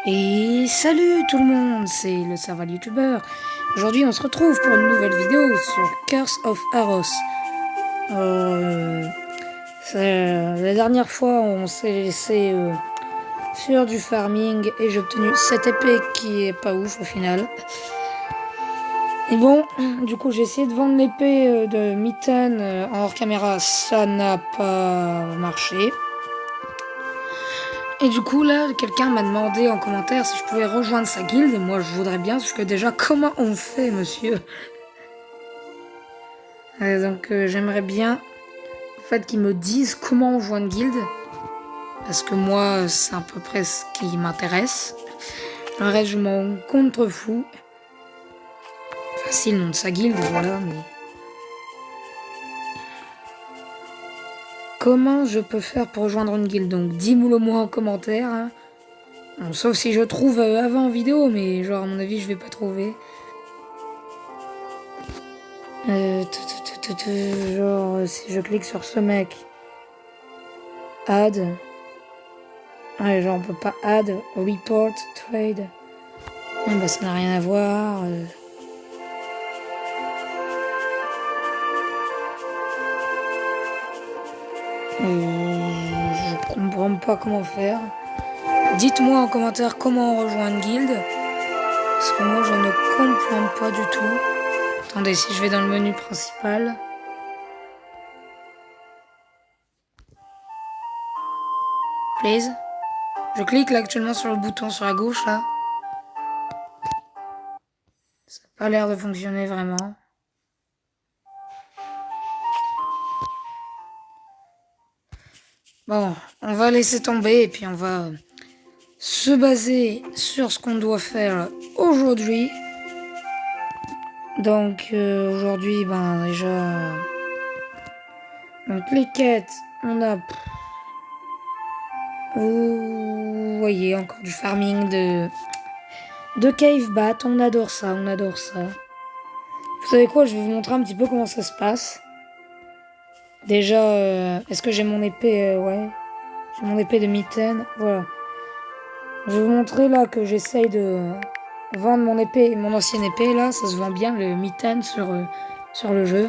Et salut tout le monde, c'est le Serval YouTuber. Aujourd'hui on se retrouve pour une nouvelle vidéo sur Curse of Arros. La dernière fois on s'est laissé sur du farming et j'ai obtenu cette épée qui est pas ouf au final. Et bon, du coup j'ai essayé de vendre l'épée de Mitten en hors caméra, ça n'a pas marché. Et du coup là, quelqu'un m'a demandé en commentaire si je pouvais rejoindre sa guilde. Et moi je voudrais bien, parce que déjà comment on fait monsieur? Donc j'aimerais bien en fait qu'ils me disent comment on joint une guilde. Parce que moi c'est à peu près ce qui m'intéresse. Le reste je m'en contrefous. Facile, nom de sa guilde, voilà, mais... Comment je peux faire pour rejoindre une guilde? Donc dis-moi moi en commentaire. Hein. Bon, sauf si je trouve avant en vidéo, mais genre à mon avis je vais pas trouver. Genre si je clique sur ce mec. Add. Ouais, genre on peut pas add, report, trade. Ouais, bah ça n'a rien à voir. Je comprends pas comment faire. Dites-moi en commentaire comment on rejoint une guilde. Parce que moi je ne comprends pas du tout. Attendez, si je vais dans le menu principal. Please. Je clique là actuellement sur le bouton sur la gauche là. Ça n'a pas l'air de fonctionner vraiment. Bon, on va laisser tomber et puis on va se baser sur ce qu'on doit faire aujourd'hui. Donc aujourd'hui, ben déjà... Donc les quêtes, on a... Vous voyez, encore du farming de cave bat, on adore ça, on adore ça. Vous savez quoi, je vais vous montrer un petit peu comment ça se passe. Déjà, est-ce que j'ai mon épée ouais, j'ai mon épée de mitaine, voilà. Je vais vous montrer là que j'essaye de vendre mon épée, mon ancienne épée là, ça se vend bien le mitaine sur le jeu.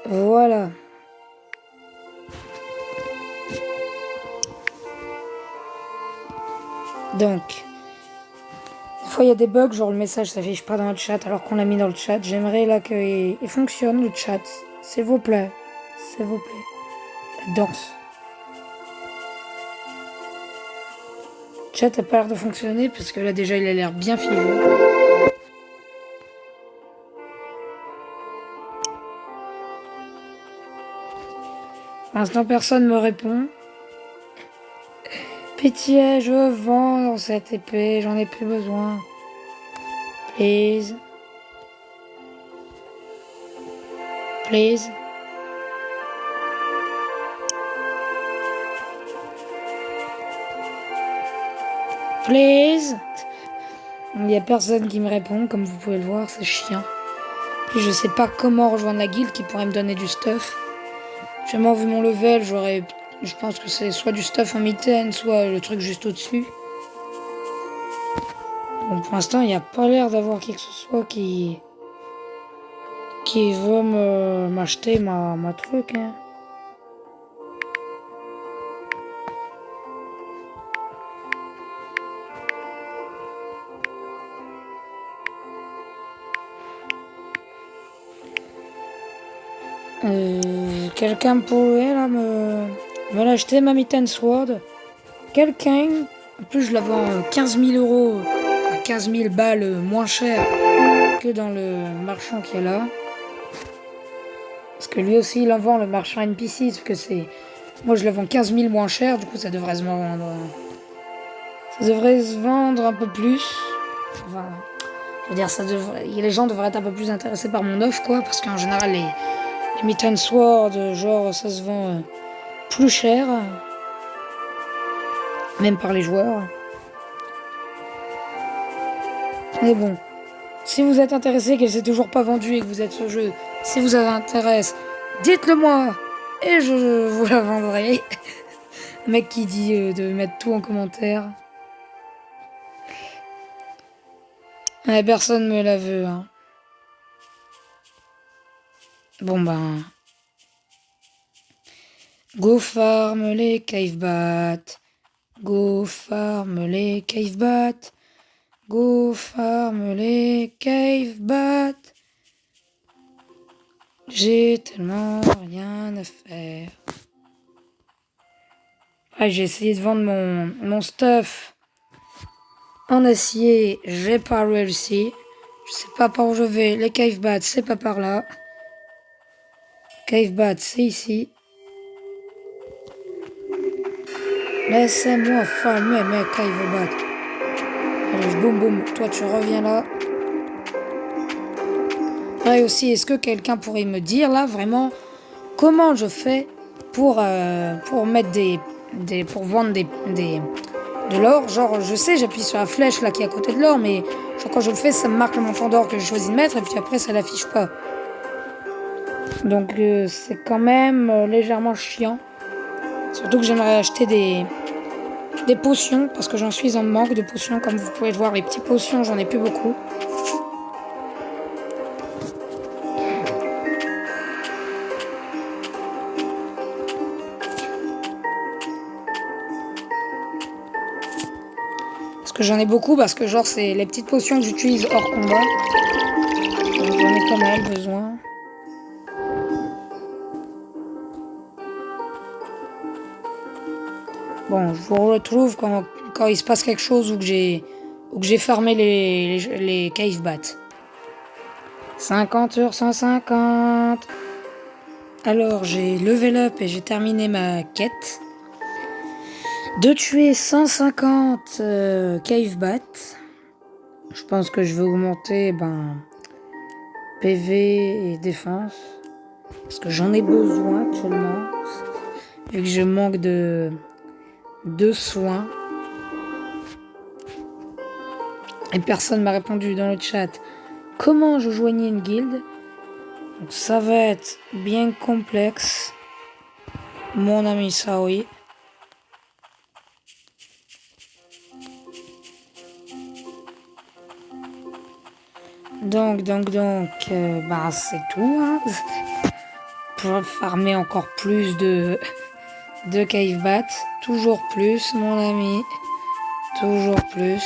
Voilà. Donc, des fois il y a des bugs, genre le message s'affiche pas dans le chat alors qu'on l'a mis dans le chat. J'aimerais là qu'il fonctionne le chat, s'il vous plaît. S'il vous plaît. La danse. Le chat a pas l'air de fonctionner parce que là déjà il a l'air bien figé. Pour l'instant personne me répond. Pitié, je veux vendre cette épée, j'en ai plus besoin. Please. Please. Please. Il n'y a personne qui me répond, comme vous pouvez le voir, c'est chiant. Puis je sais pas comment rejoindre la guilde qui pourrait me donner du stuff. J'ai vraiment vu mon level, je pense que c'est soit du stuff en mitaine, soit le truc juste au-dessus. Bon, pour l'instant, il n'y a pas l'air d'avoir qui que ce soit qui veut m'acheter ma truc. Hein. Quelqu'un pourrait là me l'acheter ma mitaine sword. Quelqu'un, en plus je la vends 15 000 euros, à 15 000 balles moins cher que dans le marchand qui est là. Parce que lui aussi il en vend le marchand NPC, parce que c'est... Moi je la vends 15 000 moins cher, du coup ça devrait se vendre... Ça devrait se vendre un peu plus. Enfin, je veux dire, les gens devraient être un peu plus intéressés par mon offre, quoi, parce qu'en général les Mitten Sword, genre ça se vend plus cher. Même par les joueurs. Mais bon. Si vous êtes intéressé, qu'elle s'est toujours pas vendue et que vous êtes ce jeu, si vous avez intéresse, dites-le moi et je vous la vendrai. Le mec qui dit de mettre tout en commentaire. Ouais, personne me la veut. Hein. Bon ben... Go farm les cave bats. Go farm les cave bats. Go farm les cave bats. J'ai tellement rien à faire. Ah, j'ai essayé de vendre mon stuff en acier. J'ai pas réussi. Je sais pas par où je vais. Les cave bats, c'est pas par là. Cave bats, c'est ici. Laissez-moi farmer mes cave bats. Allez, boum boum. Toi, tu reviens là. Et aussi, est-ce que quelqu'un pourrait me dire là vraiment comment je fais pour mettre pour vendre de l'or? Genre, je sais, j'appuie sur la flèche là qui est à côté de l'or, mais genre, quand je le fais, ça me marque le montant d'or que j'ai choisi de mettre et puis après, ça l'affiche pas. Donc, c'est quand même légèrement chiant. Surtout que j'aimerais acheter des potions parce que j'en suis en manque de potions. Comme vous pouvez le voir, les petites potions, j'en ai plus beaucoup. Parce que j'en ai beaucoup, parce que genre c'est les petites potions que j'utilise hors combat. Donc j'en ai pas mal besoin. Bon, je vous retrouve quand il se passe quelque chose ou que j'ai farmé les cave bats. 50 sur 150. Alors j'ai level up et j'ai terminé ma quête. De tuer 150 cave bats. Je pense que je vais augmenter PV et défense. Parce que j'en ai besoin actuellement. Vu que je manque de soins. Et personne m'a répondu dans le chat. Comment je joignais une guilde? Donc ça va être bien complexe. Mon ami Saoui. Donc, c'est tout. Hein. Pour farmer encore plus de cave bats. Toujours plus, mon ami. Toujours plus.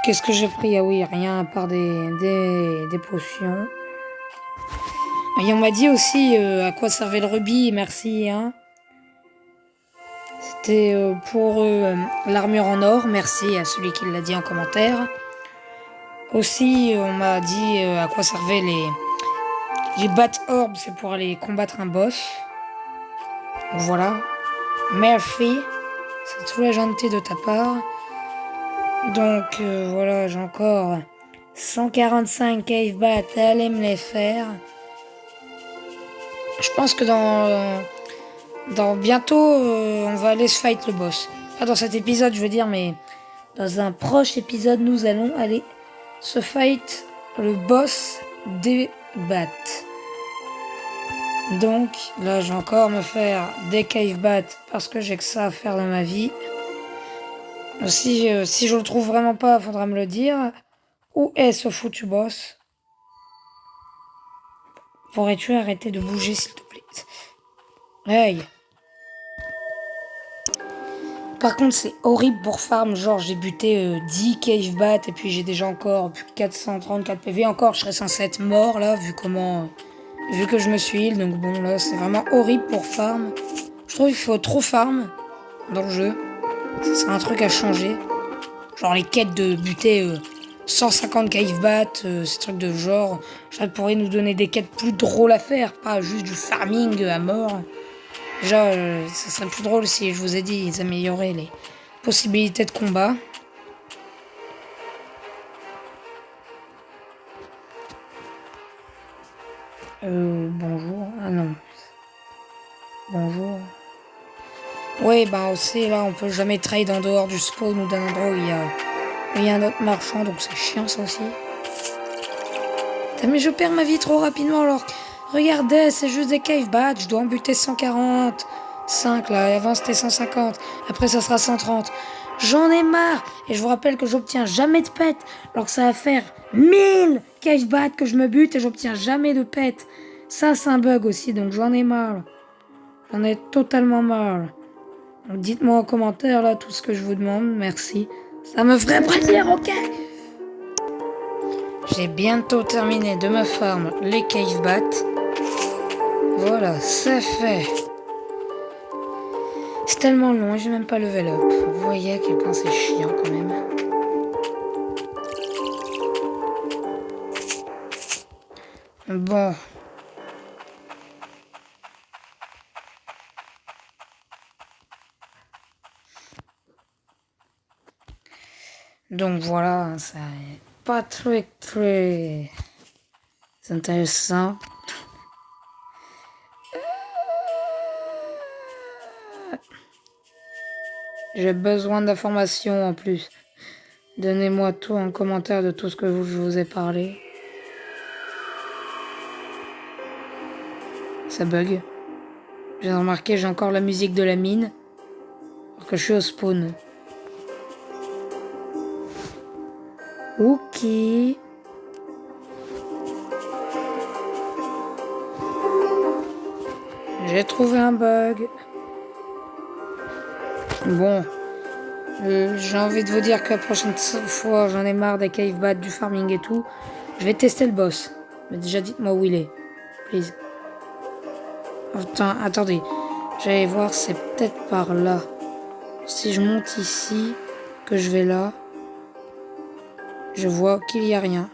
Qu'est-ce que j'ai pris? Ah oui, rien à part des potions. Et on m'a dit aussi à quoi servait le rubis, merci. Hein. C'était pour l'armure en or, merci à celui qui l'a dit en commentaire. Aussi, on m'a dit à quoi servaient les bat orbs, c'est pour aller combattre un boss. Voilà. Merci. C'est très gentil de ta part. Donc voilà, j'ai encore 145 cave bats, allez me les faire. Je pense que dans bientôt, on va aller se fight le boss. Pas dans cet épisode, je veux dire, mais dans un proche épisode, nous allons aller se fight le boss des bats. Donc là, je vais encore me faire des cave bats parce que j'ai que ça à faire dans ma vie. Si je le trouve vraiment pas, faudra me le dire. Où est ce foutu boss? Pourrais-tu arrêter de bouger, s'il te plaît? Hey. Par contre, c'est horrible pour farm. Genre, j'ai buté 10 cave bats et puis j'ai déjà encore plus de 434 PV. Encore, je serais censé être mort là, vu que je me suis heal. Donc bon, là, c'est vraiment horrible pour farm. Je trouve qu'il faut trop farm dans le jeu. Ça serait un truc à changer. Genre les quêtes de buter 150 cave bats, ces trucs de genre. Ça pourrait nous donner des quêtes plus drôles à faire, pas juste du farming à mort. Déjà, ça serait plus drôle si je vous ai dit ils amélioraient les possibilités de combat. Bonjour. Ah non. Bonjour. Oui, aussi là, on peut jamais trade en dehors du spawn ou d'un endroit où il y a Et il y a un autre marchand, donc c'est chiant ça aussi. Putain, mais je perds ma vie trop rapidement alors. Regardez, c'est juste des cave bats. Je dois en buter 145 là. Et avant c'était 150. Après ça sera 130. J'en ai marre. Et je vous rappelle que j'obtiens jamais de pet. Alors que ça va faire 1000 cave bats que je me bute et j'obtiens jamais de pet. Ça c'est un bug aussi, donc j'en ai marre. J'en ai totalement marre. Donc dites-moi en commentaire là tout ce que je vous demande. Merci. Ça me ferait plaisir, ok? J'ai bientôt terminé de me farm les cave bats. Voilà, c'est fait. C'est tellement long, j'ai même pas level up. Vous voyez à quel point c'est chiant quand même. Bon. Donc voilà, ça est pas très intéressant. J'ai besoin d'informations en plus. Donnez-moi tout en commentaire de tout ce que je vous ai parlé. Ça bug. J'ai remarqué, j'ai encore la musique de la mine. Alors que je suis au spawn. Ok. J'ai trouvé un bug. Bon. J'ai envie de vous dire que la prochaine fois, j'en ai marre des cave bats, du farming et tout. Je vais tester le boss. Mais déjà, dites-moi où il est. Please. Attendez. J'allais voir, c'est peut-être par là. Si je monte ici, que je vais là, je vois qu'il n'y a rien.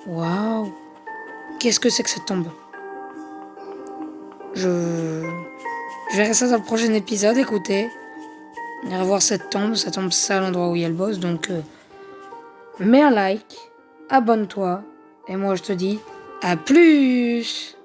Waouh. Qu'est-ce que c'est que cette tombe? Je verrai ça dans le prochain épisode, écoutez. On ira voir cette tombe ça à l'endroit où il y a le boss, donc mets un like, abonne-toi, et moi je te dis à plus.